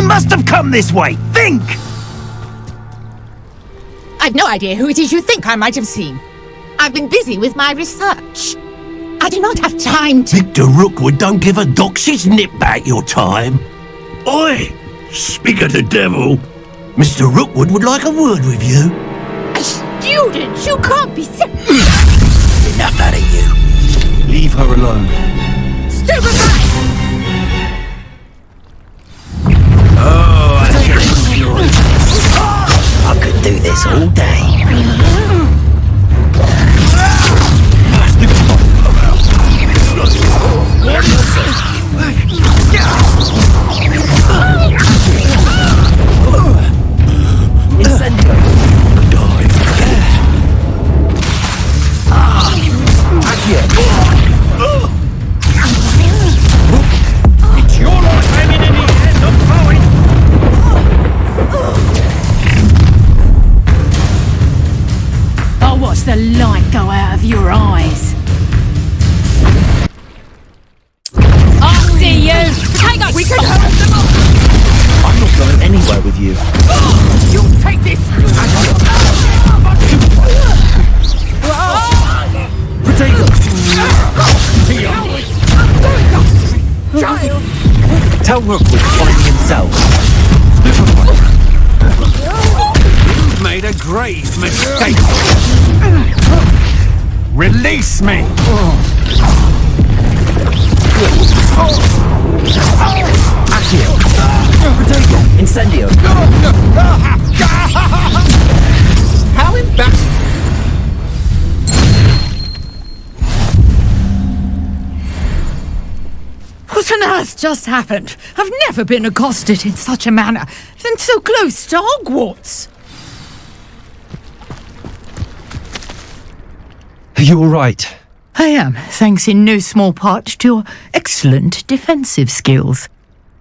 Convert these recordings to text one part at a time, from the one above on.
must have come this way. Think! I've no idea who it is you think I might have seen. I've been busy with my research. I do not have time to... Victor Rookwood don't give a doxy's nip back your time. Oi! Speak of the devil. Mr. Rookwood would like a word with you. A student? You can't be sick. Enough out of you. Leave her alone. Stupefy! Oh, I could do this all day. It's your life hanging in the air, not mine. I'll watch the light go out of your eyes. I'll see you! Take us! We can hurt them all! I'm not going anywhere with you. You take this! Child! Tell Rookwood to find me himself. You've made a grave mistake. Release me! Accio! Protego! Incendio! How embarrassing! What on earth just happened? I've never been accosted in such a manner, and so close to Hogwarts. Are you all right? I am, thanks in no small part to your excellent defensive skills.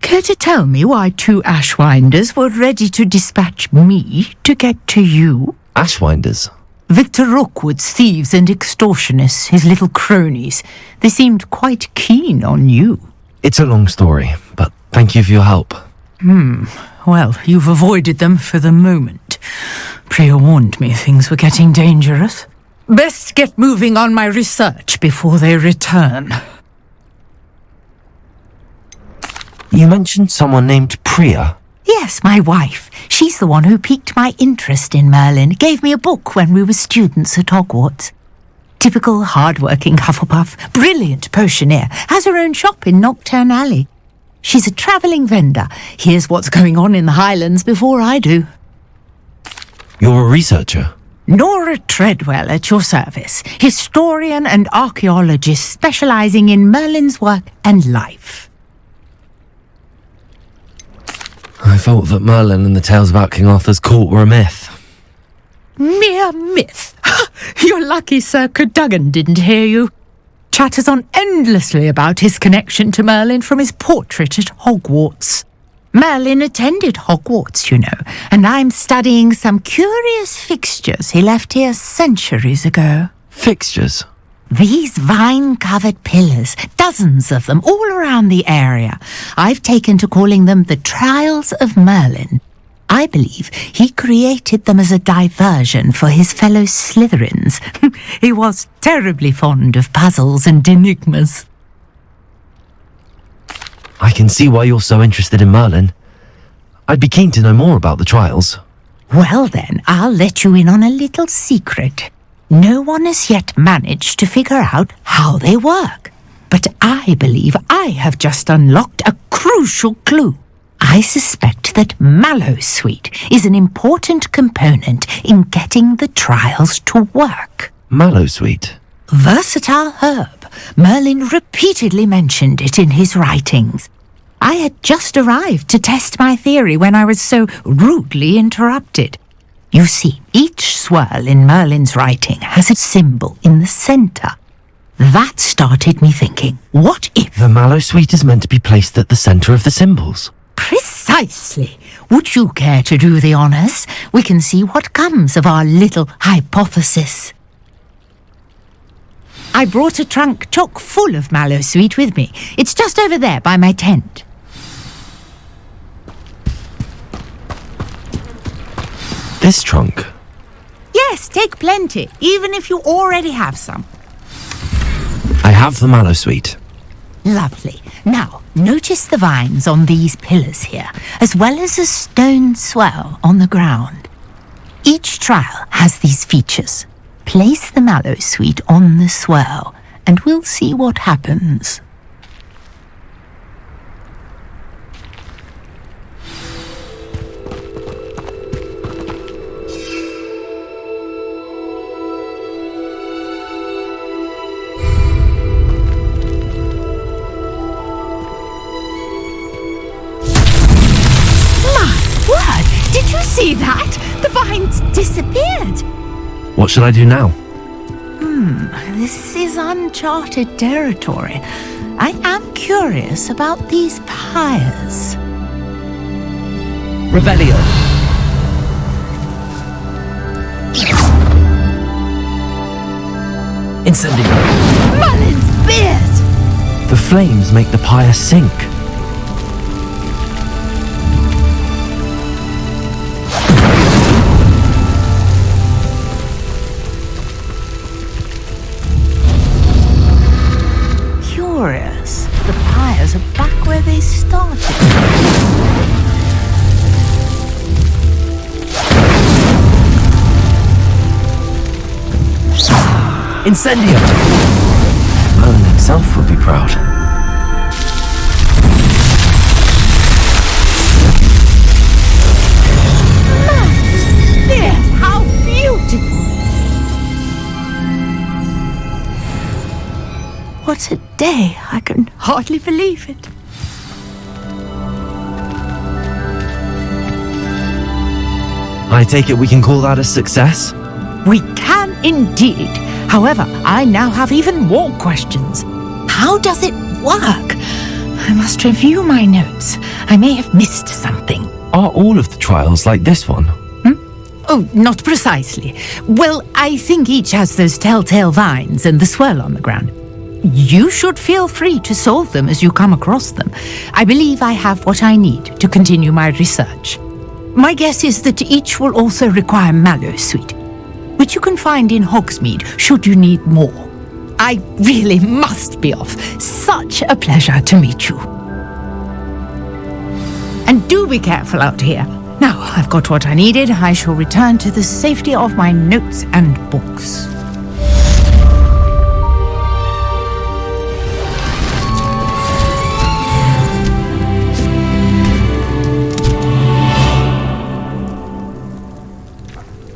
Care to tell me why 2 Ashwinders were ready to dispatch me to get to you? Ashwinders? Victor Rookwood's thieves and extortionists, his little cronies. They seemed quite keen on you. It's a long story, but thank you for your help. Well, you've avoided them for the moment. Priya warned me things were getting dangerous. Best get moving on my research before they return. You mentioned someone named Priya. Yes, my wife. She's the one who piqued my interest in Merlin. Gave me a book when we were students at Hogwarts. Typical hard-working Hufflepuff, brilliant potioneer, has her own shop in Knockturn Alley. She's a travelling vendor. Hears what's going on in the Highlands before I do. You're a researcher? Nora Treadwell at your service, historian and archaeologist specialising in Merlin's work and life. I thought that Merlin and the tales about King Arthur's court were a myth. Mere myth. You're lucky Sir Cadogan didn't hear you. Chatters on endlessly about his connection to Merlin from his portrait at Hogwarts. Merlin attended Hogwarts, you know, and I'm studying some curious fixtures he left here centuries ago. Fixtures? These vine-covered pillars, dozens of them, all around the area. I've taken to calling them the Trials of Merlin. I believe he created them as a diversion for his fellow Slytherins. He was terribly fond of puzzles and enigmas. I can see why you're so interested in Merlin. I'd be keen to know more about the trials. Well then, I'll let you in on a little secret. No one has yet managed to figure out how they work. But I believe I have just unlocked a crucial clue. I suspect that Mallowsweet is an important component in getting the trials to work. Mallowsweet? Versatile herb. Merlin repeatedly mentioned it in his writings. I had just arrived to test my theory when I was so rudely interrupted. You see, each swirl in Merlin's writing has a symbol in the centre. That started me thinking, what if... The Mallowsweet is meant to be placed at the centre of the symbols. Precisely. Would you care to do the honours? We can see what comes of our little hypothesis. I brought a trunk chock full of Mallowsweet with me. It's just over there by my tent. This trunk? Yes, take plenty, even if you already have some. I have the mallow sweet. Lovely. Now, notice the vines on these pillars here, as well as a stone swell on the ground. Each trial has these features. Place the mallow sweet on the swell, and we'll see what happens. Did you see that? The vines disappeared. What should I do now? This is uncharted territory. I am curious about these pyres. Revelio. Incendio. Merlin's beard! The flames make the pyre sink. Curious. The pyres are back where they started. Incendio! Merlin himself would be proud. There, how beautiful! What a day! I can hardly believe it. I take it we can call that a success? We can indeed. However, I now have even more questions. How does it work? I must review my notes. I may have missed something. Are all of the trials like this one? Oh, not precisely. Well, I think each has those telltale vines and the swirl on the ground. You should feel free to solve them as you come across them. I believe I have what I need to continue my research. My guess is that each will also require mallow sweet, which you can find in Hogsmeade should you need more. I really must be off. Such a pleasure to meet you. And do be careful out here. Now I've got what I needed. I shall return to the safety of my notes and books.